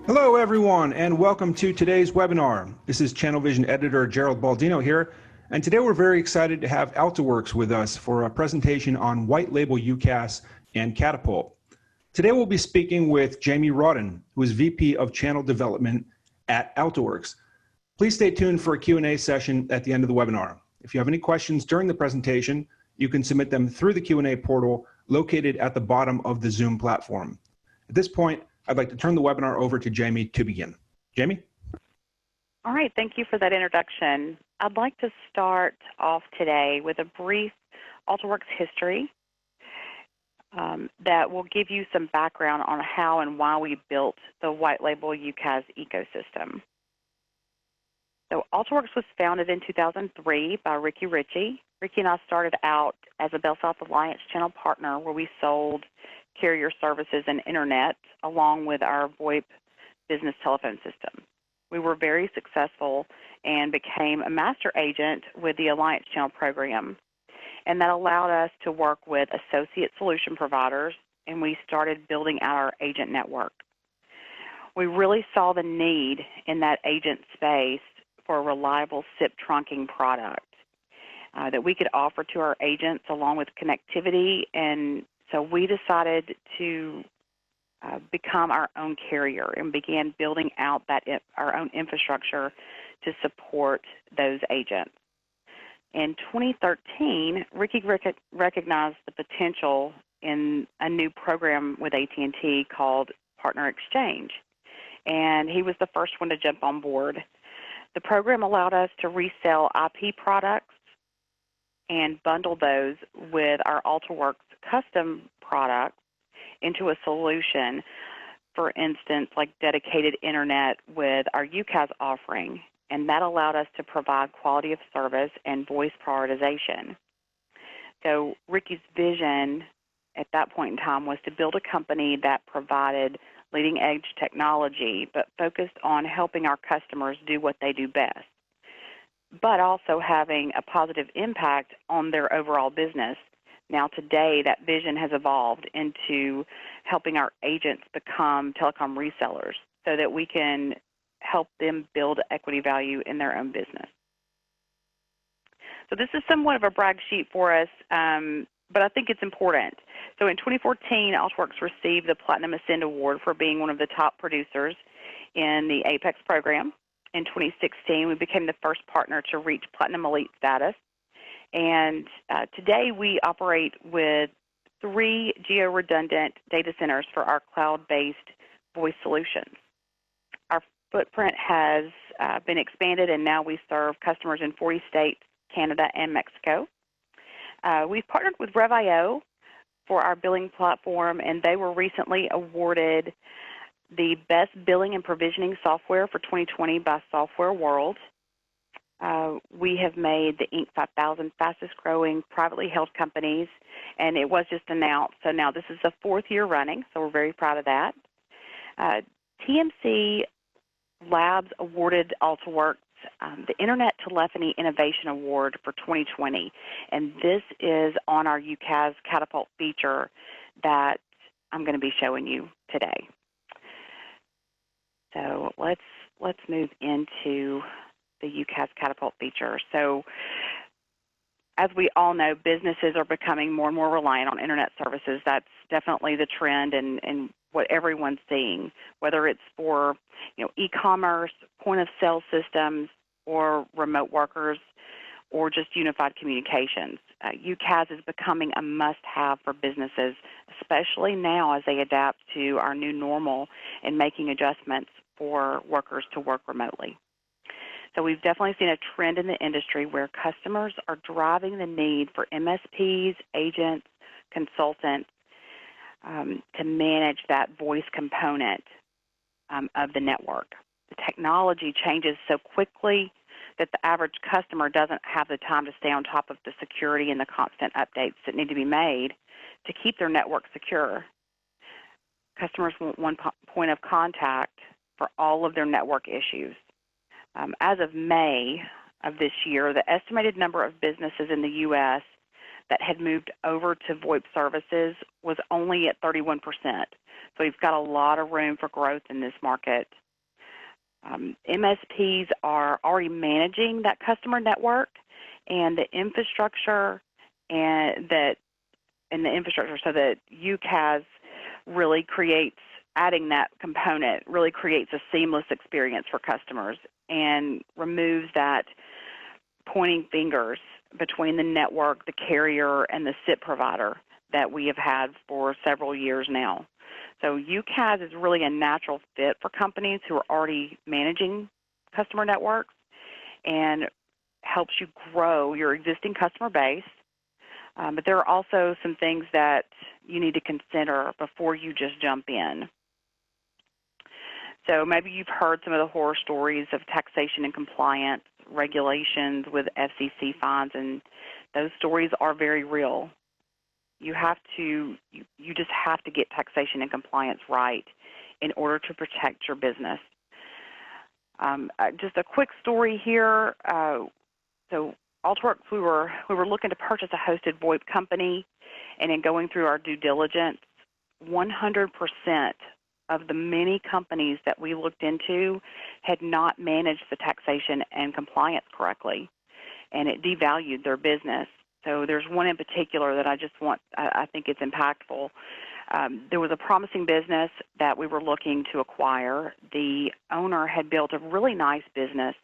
Hello, everyone, and welcome to today's webinar. This is Channel Vision editor Gerald Baldino here, and today we're very excited to have Altaworx with us for a presentation on White Label UCaaS and Catapult. Today we'll be speaking with Jamie Rawdon, who is VP of Channel Development at Altaworx. Please stay tuned for a Q&A session at the end of the webinar. If you have any questions during the presentation, you can submit them through the Q&A portal located at the bottom of the Zoom platform. At this point, I'd like to turn the webinar over to Jamie to begin. Jamie? All right, thank you for that introduction. I'd like to start off today with a brief Altaworx history that will give you some background on how and why we built the White Label UCaaS ecosystem. So Altaworx was founded in 2003 by Ricky Ritchie. Ricky and I started out as a Bell South Alliance channel partner where we sold carrier services and internet along with our VoIP business telephone system. We were very successful and became a master agent with the Alliance Channel program. And that allowed us to work with associate solution providers, and we started building out our agent network. We really saw the need in that agent space for a reliable SIP trunking product that we could offer to our agents along with connectivity, and so we decided to become our own carrier and began building out our own infrastructure to support those agents. In 2013, Ricky recognized the potential in a new program with AT&T called Partner Exchange, and he was the first one to jump on board. The program allowed us to resell IP products and bundle those with our Altaworx custom products into a solution, for instance, like dedicated internet with our UCaaS offering, and that allowed us to provide quality of service and voice prioritization. So Ricky's vision at that point in time was to build a company that provided leading-edge technology but focused on helping our customers do what they do best, but also having a positive impact on their overall business. Now today, that vision has evolved into helping our agents become telecom resellers so that we can help them build equity value in their own business. So this is somewhat of a brag sheet for us, but I think it's important. So in 2014, Altaworx received the Platinum Ascend Award for being one of the top producers in the Apex program. In 2016, we became the first partner to reach Platinum Elite status. And today we operate with 3 geo-redundant data centers for our cloud-based voice solutions. Our footprint has been expanded, and now we serve customers in 40 states, Canada, and Mexico. We've partnered with Rev.io for our billing platform, and they were recently awarded the Best Billing and Provisioning Software for 2020 by Software World. We have made the Inc. 5000 fastest growing privately held companies, and it was just announced. So now this is the 4th year running, so we're very proud of that. TMC Labs awarded Altaworx the Internet Telephony Innovation Award for 2020, and this is on our UCaaS Catapult feature that I'm going to be showing you today. So let's move into the UCaaS Catapult feature. So as we all know, businesses are becoming more and more reliant on internet services. That's definitely the trend and what everyone's seeing, whether it's for e-commerce, point-of-sale systems, or remote workers, or just unified communications. UCaaS is becoming a must-have for businesses, especially now as they adapt to our new normal and making adjustments for workers to work remotely. So we've definitely seen a trend in the industry where customers are driving the need for MSPs, agents, consultants to manage that voice component of the network. The technology changes so quickly that the average customer doesn't have the time to stay on top of the security and the constant updates that need to be made to keep their network secure. Customers want one point of contact for all of their network issues. As of May of this year, the estimated number of businesses in the U.S. that had moved over to VoIP services was only at 31%. So we've got a lot of room for growth in this market. MSPs are already managing that customer network and the infrastructure so that UCaaS really creates, adding that component really creates a seamless experience for customers and removes that pointing fingers between the network, the carrier, and the SIP provider that we have had for several years now. So UCaaS is really a natural fit for companies who are already managing customer networks and helps you grow your existing customer base. But there are also some things that you need to consider before you just jump in. So maybe you've heard some of the horror stories of taxation and compliance, regulations with FCC fines, and those stories are very real. You just have to get taxation and compliance right in order to protect your business. Just a quick story here. So Altaworx, we were looking to purchase a hosted VoIP company, and in going through our due diligence, 100% of the many companies that we looked into had not managed the taxation and compliance correctly, and it devalued their business. So there's one in particular that I think it's impactful. There was a promising business that we were looking to acquire. The owner had built a really nice business,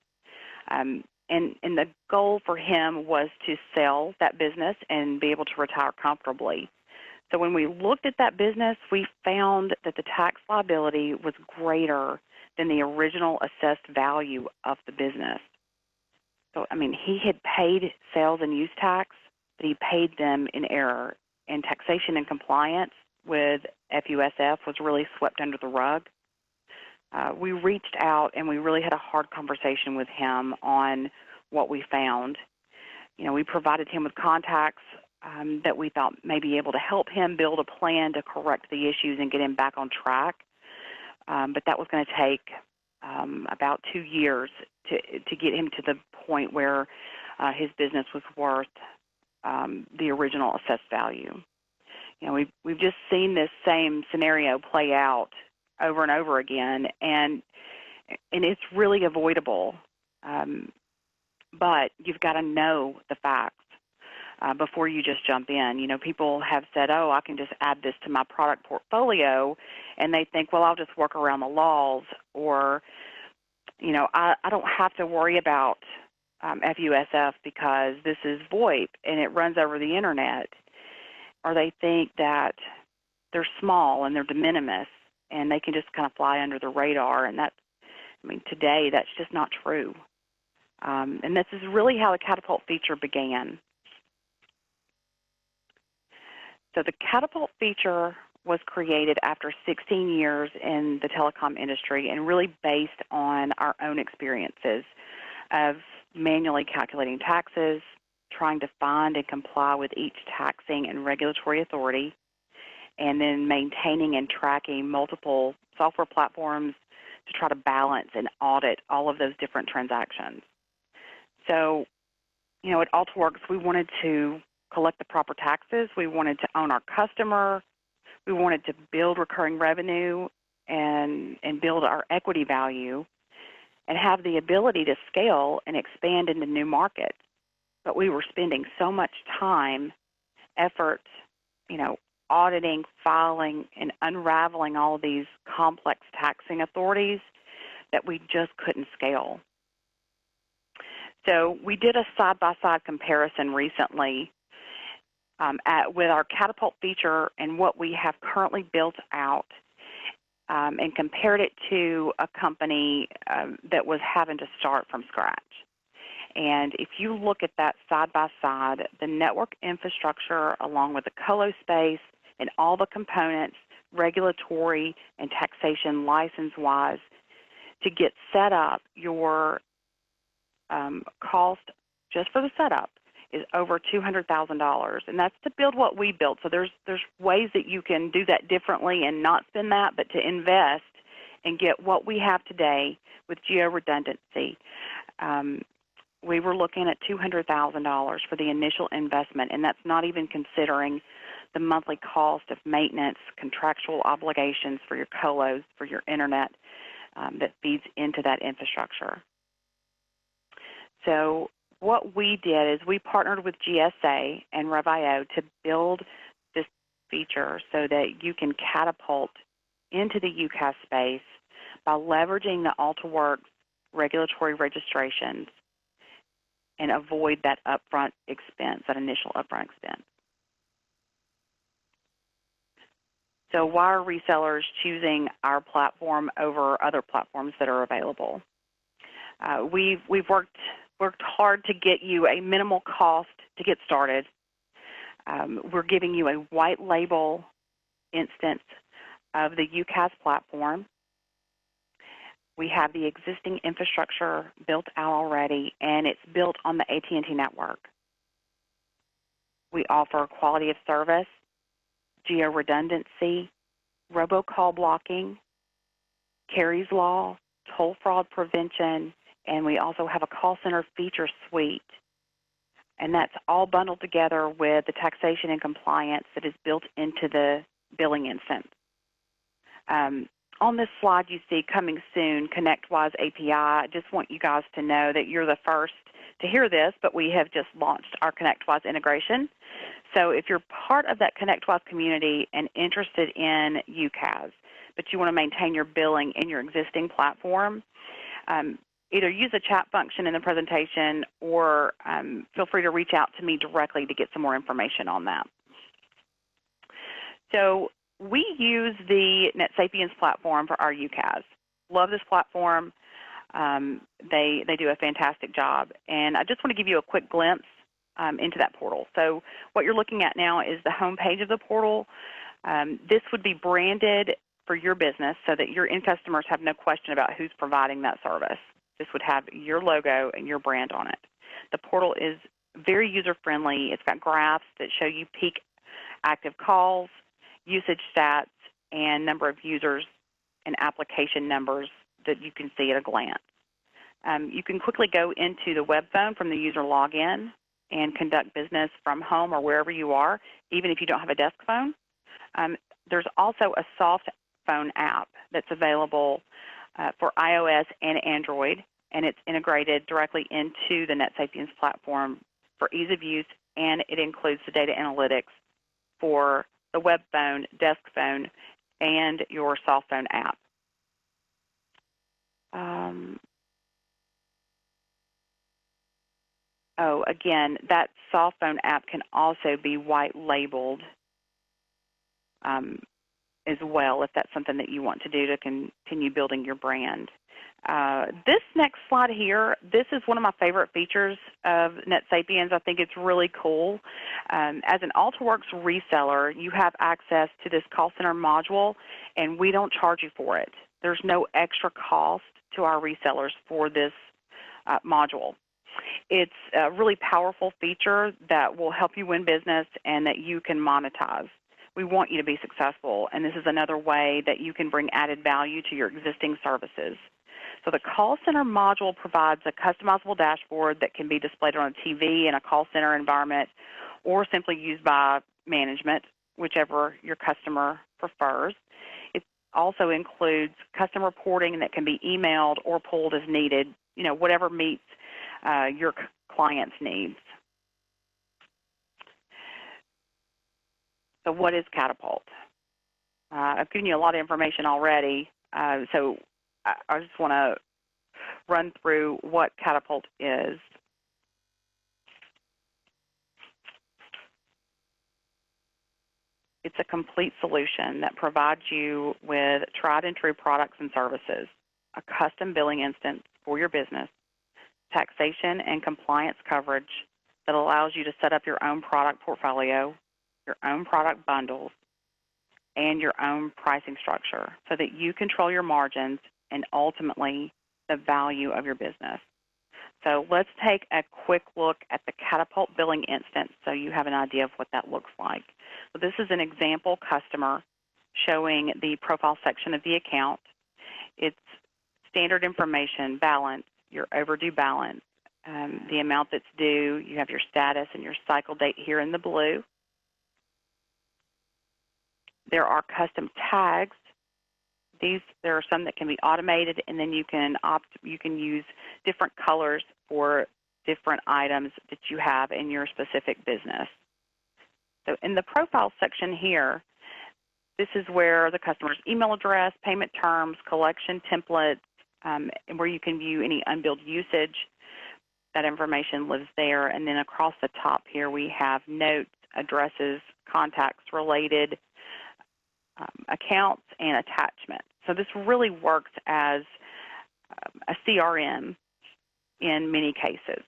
and the goal for him was to sell that business and be able to retire comfortably. So when we looked at that business, we found that the tax liability was greater than the original assessed value of the business. So, he had paid sales and use tax, but he paid them in error. And taxation and compliance with FUSF was really swept under the rug. We reached out and we really had a hard conversation with him on what we found. We provided him with contacts that we thought may be able to help him build a plan to correct the issues and get him back on track. But that was going to take about 2 years to get him to the point where his business was worth the original assessed value. We've just seen this same scenario play out over and over again, and it's really avoidable. But you've got to know the facts before you just jump in. People have said, oh, I can just add this to my product portfolio, and they think, well, I'll just work around the laws, or, I don't have to worry about FUSF because this is VoIP and it runs over the Internet. Or they think that they're small and they're de minimis and they can just kind of fly under the radar, and today that's just not true. And this is really how the Catapult feature began. So the Catapult feature was created after 16 years in the telecom industry and really based on our own experiences of manually calculating taxes, trying to find and comply with each taxing and regulatory authority, and then maintaining and tracking multiple software platforms to try to balance and audit all of those different transactions. So, at Altaworx, we wanted to collect the proper taxes. We wanted to own our customer. We wanted to build recurring revenue and build our equity value and have the ability to scale and expand into new markets. But we were spending so much time, effort, auditing, filing, and unraveling all of these complex taxing authorities that we just couldn't scale. So we did a side-by-side comparison recently with our Catapult feature and what we have currently built out, and compared it to a company that was having to start from scratch. And if you look at that side-by-side, the network infrastructure along with the colo space and all the components, regulatory and taxation license-wise, to get set up, your cost just for the setup is over $200,000, and that's to build what we built. So there's ways that you can do that differently and not spend that, but to invest and get what we have today with geo-redundancy. We were looking at $200,000 for the initial investment, and that's not even considering the monthly cost of maintenance, contractual obligations for your colos, for your internet that feeds into that infrastructure. So what we did is we partnered with GSA and RevIO to build this feature so that you can catapult into the UCaaS space by leveraging the Altaworx regulatory registrations and avoid that upfront expense, that initial upfront expense. So why are resellers choosing our platform over other platforms that are available? We've worked hard to get you a minimal cost to get started. We're giving you a white label instance of the UCaaS platform. We have the existing infrastructure built out already, and it's built on the AT&T network. We offer quality of service, geo-redundancy, robocall blocking, Carey's Law, toll fraud prevention, and we also have a call center feature suite. And that's all bundled together with the taxation and compliance that is built into the billing instance. On this slide you see coming soon, ConnectWise API. I just want you guys to know that you're the first to hear this, but we have just launched our ConnectWise integration. So if you're part of that ConnectWise community and interested in UCaaS, but you want to maintain your billing in your existing platform, either use the chat function in the presentation or feel free to reach out to me directly to get some more information on that. So we use the NetSapiens platform for our UCaaS. Love this platform. They do a fantastic job. And I just want to give you a quick glimpse into that portal. So what you're looking at now is the home page of the portal. This would be branded for your business so that your end customers have no question about who's providing that service. This would have your logo and your brand on it. The portal is very user-friendly. It's got graphs that show you peak active calls, usage stats, and number of users and application numbers that you can see at a glance. You can quickly go into the web phone from the user login and conduct business from home or wherever you are, even if you don't have a desk phone. There's also a soft phone app that's available for iOS and Android, and it's integrated directly into the NetSapiens platform for ease of use, and it includes the data analytics for the web phone, desk phone, and your soft phone app. Again, that soft phone app can also be white labeled as well if that's something that you want to do to continue building your brand. This next slide here, this is one of my favorite features of NetSapiens. I think it's really cool. As an Altaworx reseller, you have access to this call center module, and we don't charge you for it. There's no extra cost to our resellers for this module. It's a really powerful feature that will help you win business and that you can monetize. We want you to be successful, and this is another way that you can bring added value to your existing services. So the call center module provides a customizable dashboard that can be displayed on a TV in a call center environment or simply used by management, whichever your customer prefers. It also includes custom reporting that can be emailed or pulled as needed, whatever meets your client's needs. So what is Catapult? I've given you a lot of information already, so I just want to run through what Catapult is. It's a complete solution that provides you with tried and true products and services, a custom billing instance for your business, taxation and compliance coverage that allows you to set up your own product portfolio, your own product bundles, and your own pricing structure so that you control your margins and ultimately the value of your business. So let's take a quick look at the Catapult billing instance so you have an idea of what that looks like. So this is an example customer showing the profile section of the account. It's standard information, balance, your overdue balance, the amount that's due. You have your status and your cycle date here in the blue. There are custom tags. There are some that can be automated, and then you can use different colors for different items that you have in your specific business. So in the profile section here, this is where the customer's email address, payment terms, collection templates, and where you can view any unbilled usage. That information lives there. And then across the top here, we have notes, addresses, contacts related, accounts, and attachments. So this really works as a CRM in many cases.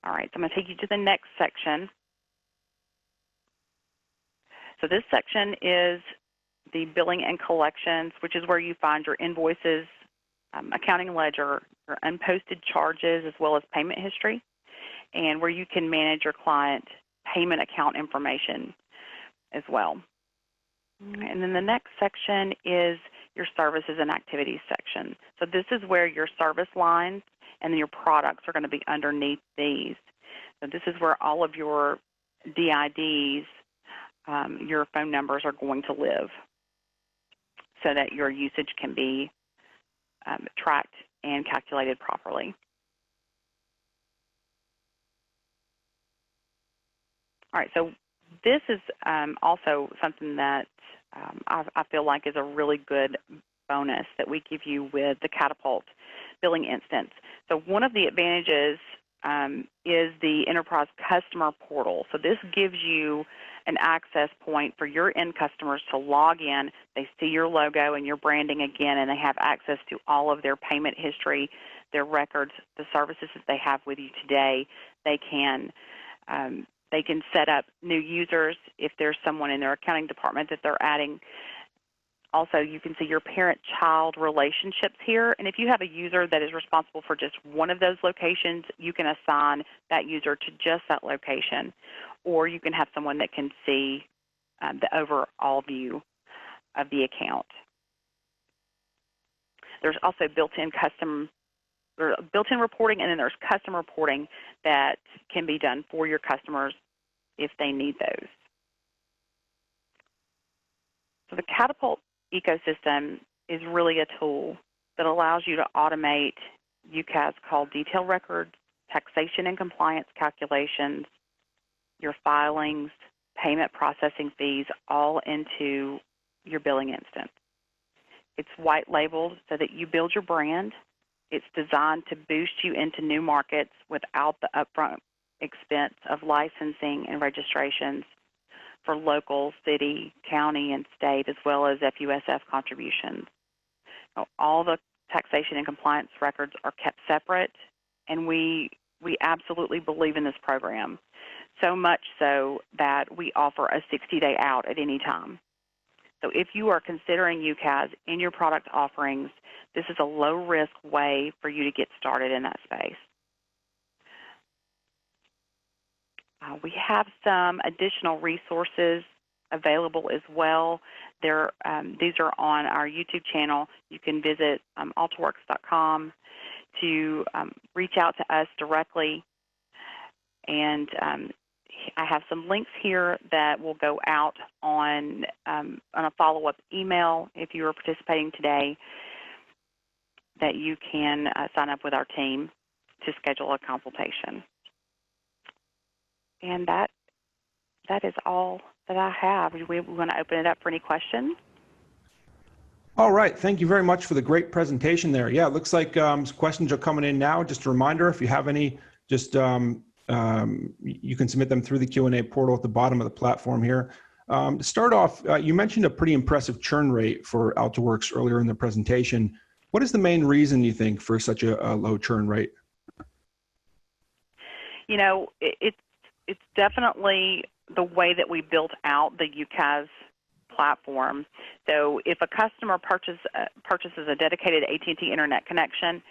All right, so I'm going to take you to the next section. So this section is the billing and collections, which is where you find your invoices, accounting ledger, your unposted charges, as well as payment history, and where you can manage your client payment account information as well. And then the next section is your services and activities section. So this is where your service lines and then your products are going to be underneath these. So this is where all of your DIDs, your phone numbers are going to live so that your usage can be tracked and calculated properly. All right, so this is also something that I feel like is a really good bonus that we give you with the Catapult billing instance. So one of the advantages is the Enterprise Customer Portal. So this gives you an access point for your end customers to log in. They see your logo and your branding again, and they have access to all of their payment history, their records, the services that they have with you today. They can set up new users if there's someone in their accounting department that they're adding. Also, you can see your parent-child relationships here, and if you have a user that is responsible for just one of those locations, you can assign that user to just that location, or you can have someone that can see the overall view of the account. There's also built-in reporting, and then there's custom reporting that can be done for your customers if they need those. So the Catapult ecosystem is really a tool that allows you to automate UCaaS called detail records, taxation and compliance calculations, your filings, payment processing fees, all into your billing instance. It's white labeled so that you build your brand. It's designed to boost you into new markets without the upfront expense of licensing and registrations for local, city, county, and state, as well as FUSF contributions. All the taxation and compliance records are kept separate, and we absolutely believe in this program, so much so that we offer a 60-day out at any time. So if you are considering UCaaS in your product offerings, this is a low-risk way for you to get started in that space. We have some additional resources available as well. These are on our YouTube channel. You can visit altaworx.com to reach out to us directly. And I have some links here that will go out on a follow-up email if you are participating today, that you can sign up with our team to schedule a consultation. And that is all that I have. We want to open it up for any questions. All right. Thank you very much for the great presentation there. Yeah, it looks like some questions are coming in now. Just a reminder, if you have any, just you can submit them through the Q&A portal at the bottom of the platform here. To start off, you mentioned a pretty impressive churn rate for Altaworx earlier in the presentation. What is the main reason, you think, for such a low churn rate? You know, it's definitely the way that we built out the UCaaS platform. So if a customer purchases a dedicated AT&T internet connection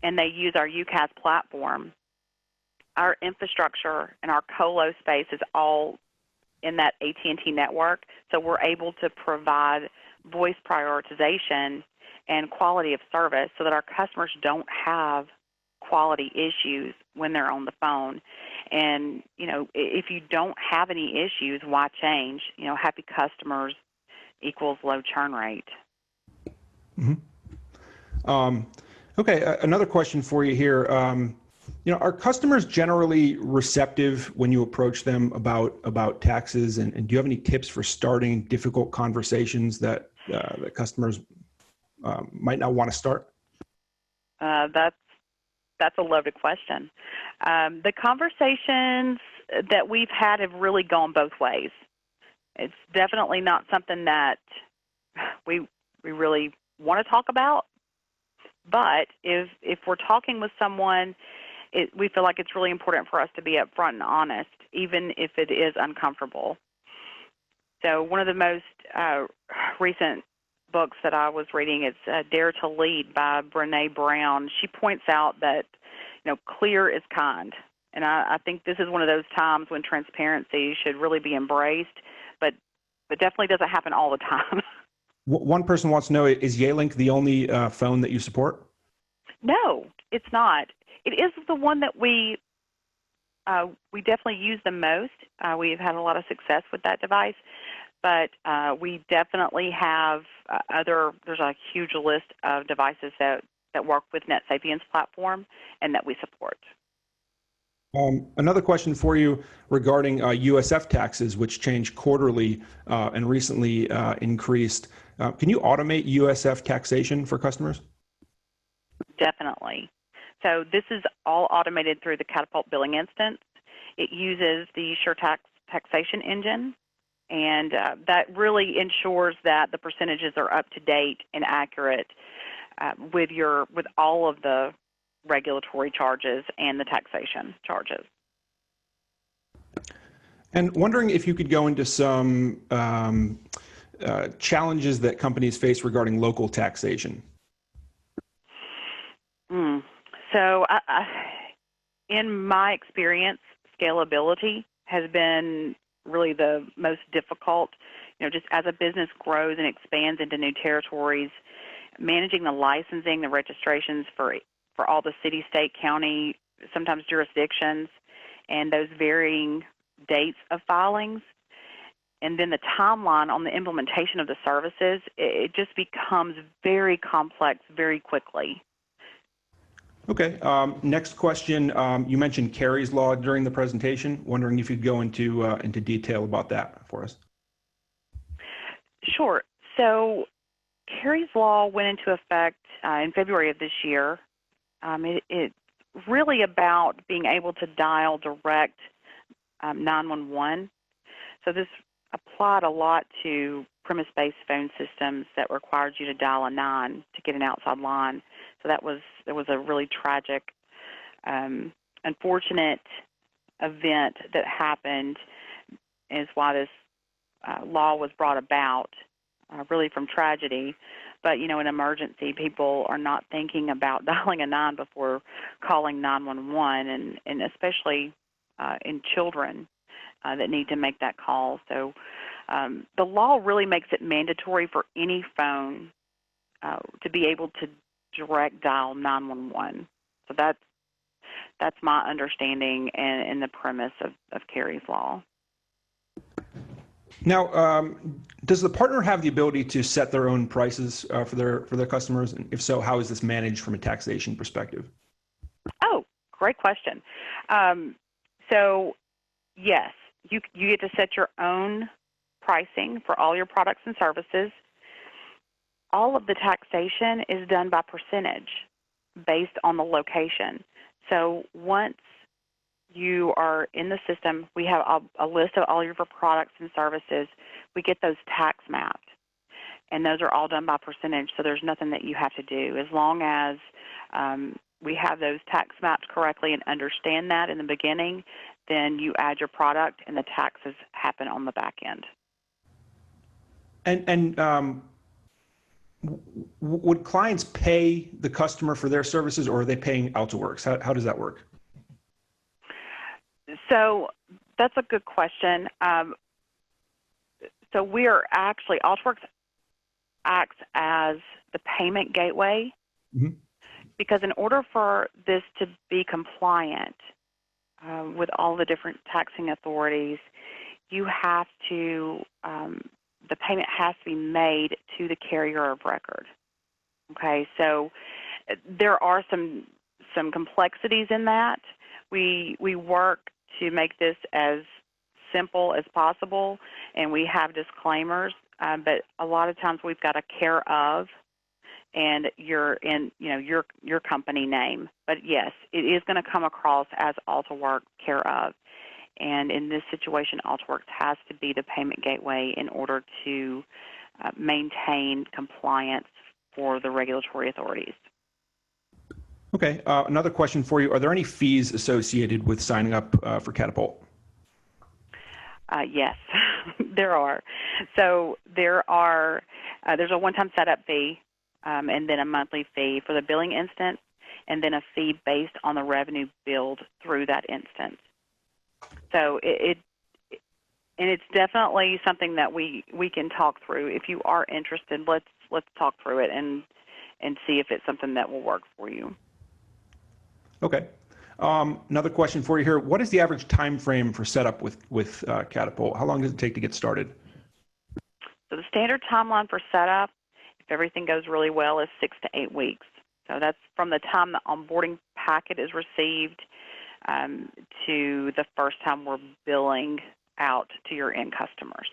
and they use our UCaaS platform, our infrastructure and our colo space is all in that AT&T network, so we're able to provide voice prioritization and quality of service so that our customers don't have quality issues when they're on the phone. And, if you don't have any issues, why change? Happy customers equals low churn rate. Mm-hmm. Okay, another question for you here. Are customers generally receptive when you approach them about taxes? And do you have any tips for starting difficult conversations that customers might not want to start? That's a loaded question. The conversations that we've had have really gone both ways. It's definitely not something that we really want to talk about. But if we're talking with someone, we feel like it's really important for us to be upfront and honest, even if it is uncomfortable. So one of the most recent books that I was reading is Dare to Lead by Brené Brown. She points out that, clear is kind. And I think this is one of those times when transparency should really be embraced, but it definitely doesn't happen all the time. One person wants to know, is Yealink the only phone that you support? No, it's not. It is the one that we definitely use the most. We've had a lot of success with that device, but we definitely have there's a huge list of devices that work with NetSapiens platform and that we support. Another question for you regarding USF taxes, which change quarterly and recently increased. Can you automate USF taxation for customers? Definitely. So this is all automated through the Catapult billing instance. It uses the SureTax taxation engine, and that really ensures that the percentages are up to date and accurate with all of the regulatory charges and the taxation charges. And wondering if you could go into some challenges that companies face regarding local taxation. So in my experience, scalability has been really the most difficult. Just as a business grows and expands into new territories, managing the licensing, the registrations for all the city, state, county, sometimes jurisdictions, and those varying dates of filings, and then the timeline on the implementation of the services, it just becomes very complex very quickly. Okay. Next question. You mentioned Carey's Law during the presentation. Wondering if you'd go into detail about that for us. Sure. So Carey's Law went into effect in February of this year. It's really about being able to dial direct 911. So this applied a lot to premise-based phone systems that required you to dial a 9 to get an outside line. So there was a really tragic, unfortunate event that happened, is why this law was brought about, really from tragedy. But, in emergency, people are not thinking about dialing a 9 before calling 911, and especially in children that need to make that call. So the law really makes it mandatory for any phone to be able to direct dial 911. So that's my understanding and the premise of Carey's Law. Now, does the partner have the ability to set their own prices for their customers? And if so, how is this managed from a taxation perspective? Oh, great question. So, yes, you get to set your own pricing for all your products and services. All of the taxation is done by percentage based on the location. So once you are in the system, we have a list of all your products and services. We get those tax mapped, and those are all done by percentage, so there's nothing that you have to do. As long as we have those tax mapped correctly and understand that in the beginning, then you add your product, and the taxes happen on the back end. And would clients pay the customer for their services, or are they paying Altaworx? How does that work? So that's a good question. So we are actually, Altaworx acts as the payment gateway, because in order for this to be compliant, with all the different taxing authorities, you have to, the payment has to be made to the carrier of record. Okay, so there are some complexities in that. We work to make this as simple as possible, and we have disclaimers, but a lot of times we've got a care of, and you're in, your company name. But yes, it is going to come across as Altaworx care of. And in this situation, Altaworx has to be the payment gateway in order to maintain compliance for the regulatory authorities. Okay, another question for you. Are there any fees associated with signing up for Catapult? Yes, there are. So there's a one-time setup fee, and then a monthly fee for the billing instance, and then a fee based on the revenue billed through that instance. So it's definitely something that we can talk through. If you are interested, let's talk through it and see if it's something that will work for you. Okay. Another question for you here. What is the average time frame for setup with Catapult? How long does it take to get started? So the standard timeline for setup, if everything goes really well, is 6 to 8 weeks. So that's from the time the onboarding packet is received to the first time we're billing out to your end customers.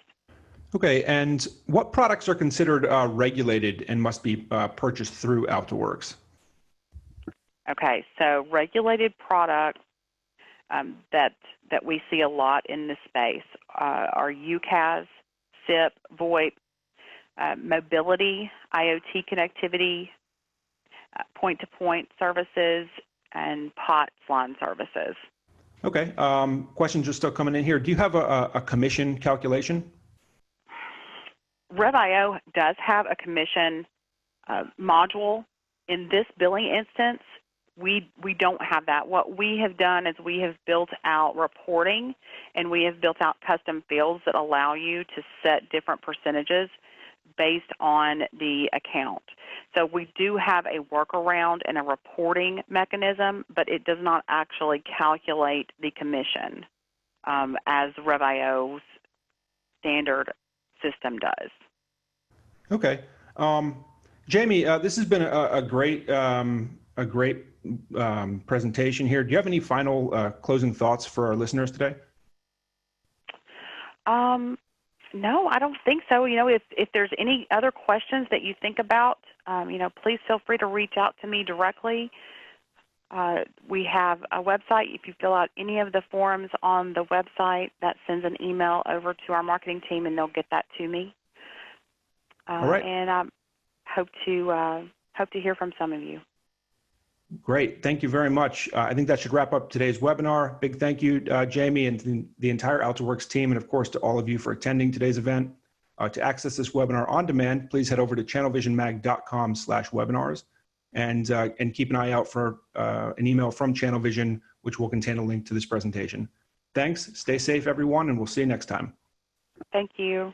Okay, and what products are considered regulated and must be purchased through Altaworx? Okay, so regulated products that we see a lot in this space are UCaaS, SIP, VoIP, mobility, IoT connectivity, point-to-point services, and POTS line services. Okay, questions are still coming in here. Do you have a commission calculation? RevIO does have a commission module. In this billing instance, we don't have that. What we have done is we have built out reporting, and we have built out custom fields that allow you to set different percentages based on the account. So we do have a workaround and a reporting mechanism, but it does not actually calculate the commission as RevIO's standard system does. Okay. Jamie, this has been a great presentation here. Do you have any final closing thoughts for our listeners today? No, I don't think so. If there's any other questions that you think about, please feel free to reach out to me directly. We have a website. If you fill out any of the forms on the website, that sends an email over to our marketing team, and they'll get that to me. All right. And I hope to hear from some of you. Great. Thank you very much. I think that should wrap up today's webinar. Big thank you, Jamie, and the entire Altaworx team, and of course to all of you for attending today's event. To access this webinar on demand, please head over to channelvisionmag.com/webinars and keep an eye out for an email from Channel Vision, which will contain a link to this presentation. Thanks. Stay safe, everyone, and we'll see you next time. Thank you.